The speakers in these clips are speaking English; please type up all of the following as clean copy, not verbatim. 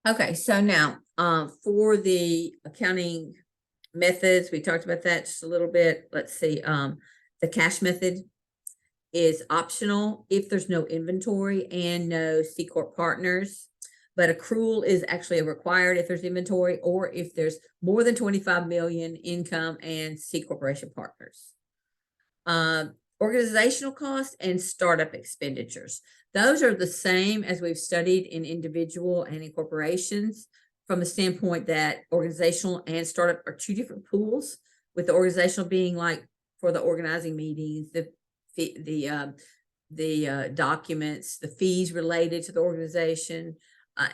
Okay, so now for the accounting methods, we talked about that just a little bit. Let's see. The cash method is optional if there's no inventory and no C Corp partners, but accrual is actually required if there's inventory or if there's more than 25 million income and C Corporation partners. Organizational costs and startup expenditures. Those are the same as we've studied in individual and in corporations from the standpoint that organizational and startup are two different pools, with the organizational being like for the organizing meetings, the documents, the fees related to the organization,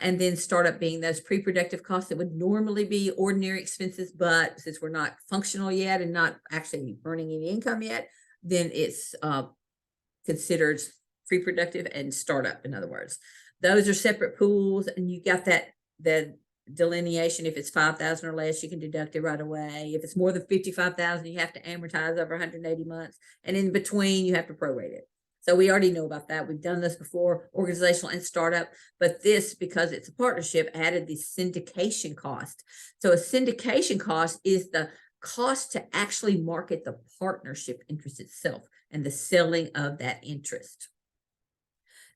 and then startup being those pre-productive costs that would normally be ordinary expenses, but since we're not functional yet and not actually earning any income yet, then it's considered pre-productive and startup. In other words, those are separate pools, and you got that the delineation. If it's 5,000 or less, you can deduct it right away. If it's more than 55,000, you have to amortize over 180 months, and in between, you have to prorate it. So we already know about that. We've done this before, organizational and startup, but this, because it's a partnership, added the syndication cost. So a syndication cost is the cost to actually market the partnership interest itself and the selling of that interest.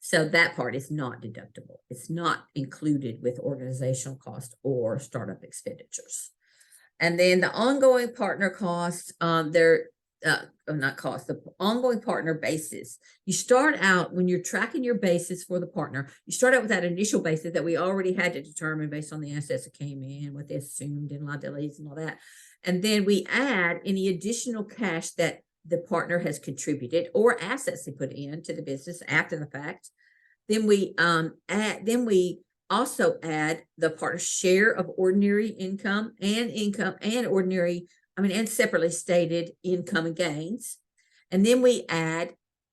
So that part is not deductible. It's not included with organizational cost or startup expenditures. And then the ongoing partner costs, not cost, the ongoing partner basis. You start out when you're tracking your basis for the partner, you start out with that initial basis that we already had to determine based on the assets that came in, what they assumed and liabilities and all that. And then we add any additional cash that the partner has contributed or assets they put into the business after the fact. Then we also add the partner's share of ordinary income and separately stated income and gains. And then we add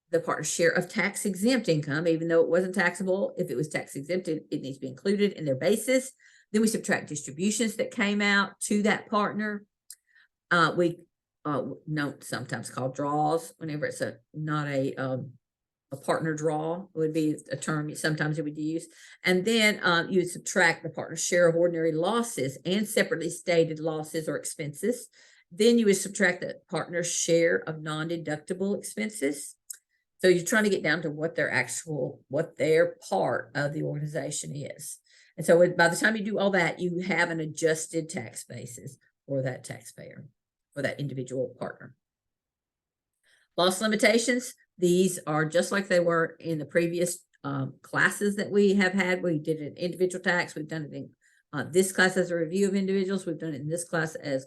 the partner's share of tax exempt income, even though it wasn't taxable. If it was tax exempt, it needs to be included in their basis. Then we subtract distributions that came out to that partner. We note sometimes called draws whenever it's not a partner draw would be a term sometimes it would use. And then you would subtract the partner's share of ordinary losses and separately stated losses or expenses. Then you would subtract the partner's share of non-deductible expenses. So you're trying to get down to what their part of the organization is. And so by the time you do all that, you have an adjusted tax basis for that taxpayer, for that individual partner. Loss limitations, these are just like they were in the previous classes that we have had. We did an individual tax. We've done it in this class as a review of individuals. We've done it in this class as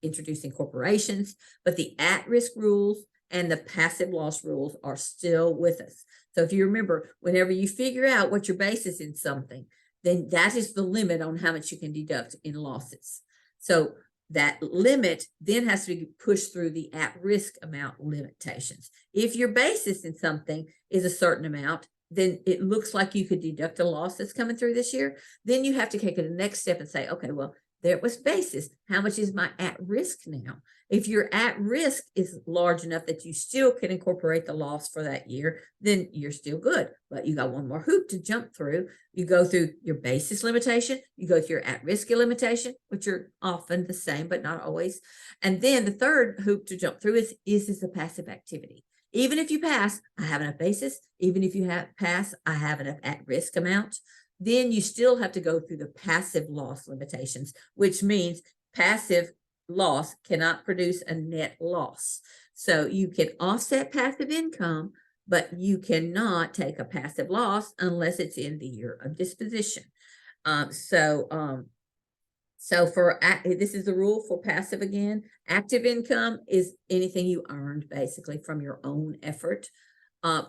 introducing corporations, but the at-risk rules and the passive loss rules are still with us. So if you remember, whenever you figure out what your basis in something, then that is the limit on how much you can deduct in losses. So that limit then has to be pushed through the at-risk amount limitations. If your basis in something is a certain amount, then it looks like you could deduct a loss that's coming through this year. Then you have to take it the next step and say, okay, well, there was basis. How much is my at-risk now? If your at-risk is large enough that you still can incorporate the loss for that year, then you're still good. But you got one more hoop to jump through. You go through your basis limitation, you go through your at-risk limitation, which are often the same, but not always. And then the third hoop to jump through is this a passive activity? Even if you pass, I have enough basis. Even if you pass, I have enough at-risk amount. Then you still have to go through the passive loss limitations, which means passive loss cannot produce a net loss. So you can offset passive income, but you cannot take a passive loss unless it's in the year of disposition. So this is the rule for passive again. Active income is anything you earned basically from your own effort,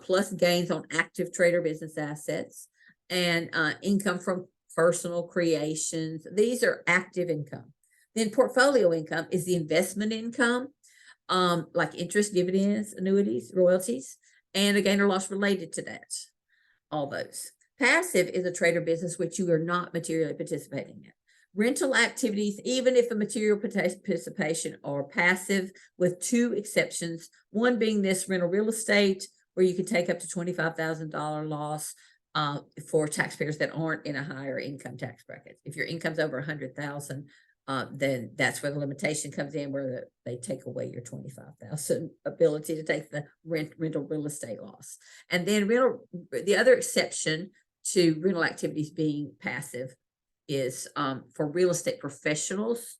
plus gains on active trader business assets and income from personal creations. These are active income. Then portfolio income is the investment income, like interest, dividends, annuities, royalties, and a gain or loss related to that. All those. Passive is a trader business which you are not materially participating in. Rental activities, even if the material participation, are passive, with two exceptions. One being this rental real estate, where you can take up to $25,000 loss for taxpayers that aren't in a higher income tax bracket. If your income's over 100,000, then that's where the limitation comes in, where they take away your 25,000 ability to take the rental real estate loss. And then the other exception to rental activities being passive is for real estate professionals.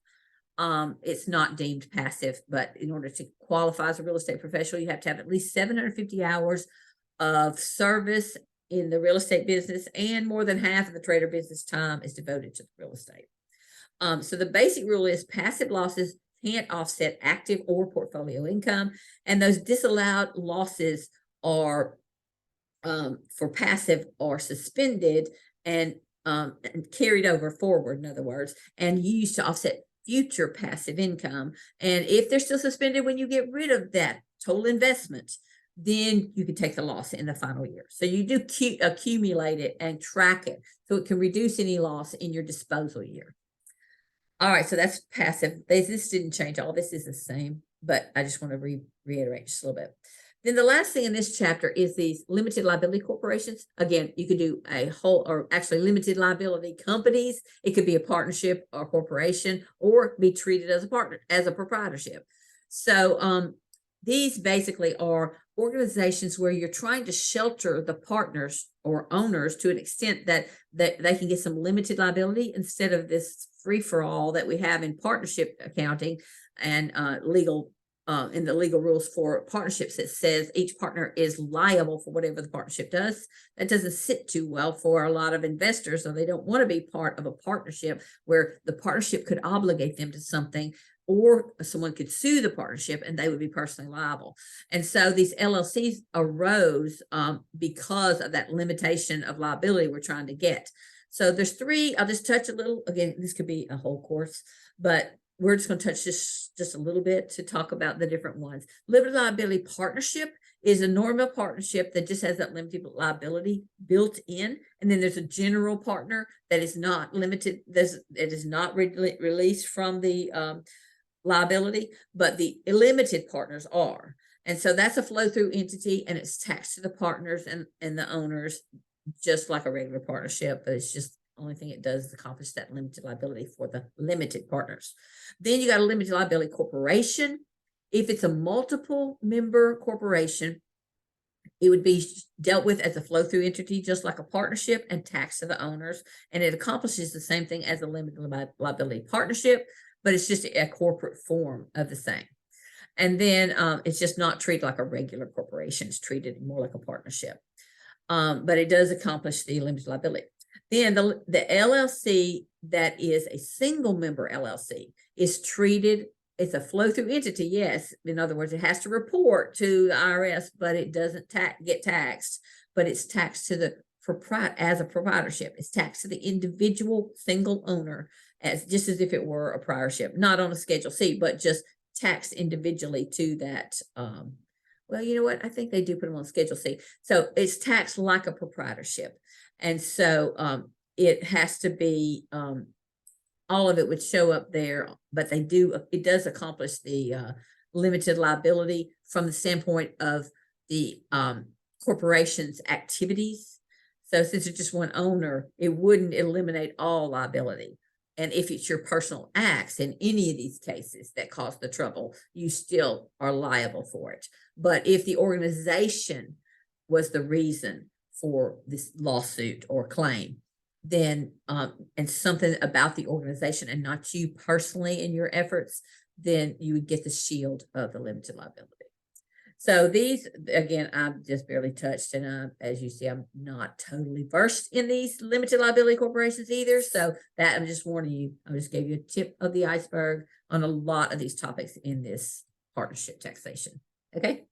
It's not deemed passive, but in order to qualify as a real estate professional, you have to have at least 750 hours of service in the real estate business, and more than half of the trade or business time is devoted to real estate. So the basic rule is passive losses can't offset active or portfolio income, and those disallowed losses are for passive are suspended and carried over forward, in other words, and used to offset future passive income. And if they're still suspended when you get rid of that total investment, then you can take the loss in the final year. So you do accumulate it and track it so it can reduce any loss in your disposal year. All right, so that's passive. This didn't change. All this is the same, but I just want to reiterate just a little bit. Then the last thing in this chapter is these limited liability corporations. Again, you could do a whole, or actually limited liability companies. It could be a partnership or corporation, or be treated as a partner, as a proprietorship. So these basically are organizations where you're trying to shelter the partners or owners to an extent that they can get some limited liability instead of this free-for-all that we have in partnership accounting and legal in the legal rules for partnerships. It says each partner is liable for whatever the partnership does. That doesn't sit too well for a lot of investors, so they don't want to be part of a partnership where the partnership could obligate them to something, or someone could sue the partnership and they would be personally liable. And so these LLCs arose because of that limitation of liability we're trying to get. So there's three. I'll just touch a little. Again, this could be a whole course, but we're just going to touch just a little bit to talk about the different ones. Limited liability partnership is a normal partnership that just has that limited liability built in. And then there's a general partner that is not limited. It is not released from the liability, but the limited partners are. And so that's a flow-through entity, and it's taxed to the partners and the owners, just like a regular partnership, but it's just the only thing it does is accomplish that limited liability for the limited partners. Then you got a limited liability corporation. If it's a multiple member corporation, it would be dealt with as a flow-through entity, just like a partnership, and taxed to the owners. And it accomplishes the same thing as a limited liability partnership, but it's just a corporate form of the same. And then it's just not treated like a regular corporation. It's treated more like a partnership. But it does accomplish the limited liability. Then the LLC that is a single member LLC is treated, it's a flow-through entity, yes. In other words, it has to report to the IRS, but it doesn't get taxed, but it's taxed to the as a proprietorship. It's taxed to the individual single owner just as if it were a proprietorship, not on a Schedule C, but just taxed individually to that. Well, you know what? I think they do put them on Schedule C. So it's taxed like a proprietorship. And so it has to be, all of it would show up there, but it does accomplish the limited liability from the standpoint of the corporation's activities. So since it's just one owner, it wouldn't eliminate all liability. And if it's your personal acts in any of these cases that cause the trouble, you still are liable for it. But if the organization was the reason for this lawsuit or claim, then and something about the organization and not you personally in your efforts, then you would get the shield of the limited liability. So these, again, I've just barely touched, and as you see, I'm not totally versed in these limited liability corporations either. So that I'm just warning you. I just gave you a tip of the iceberg on a lot of these topics in this partnership taxation. Okay.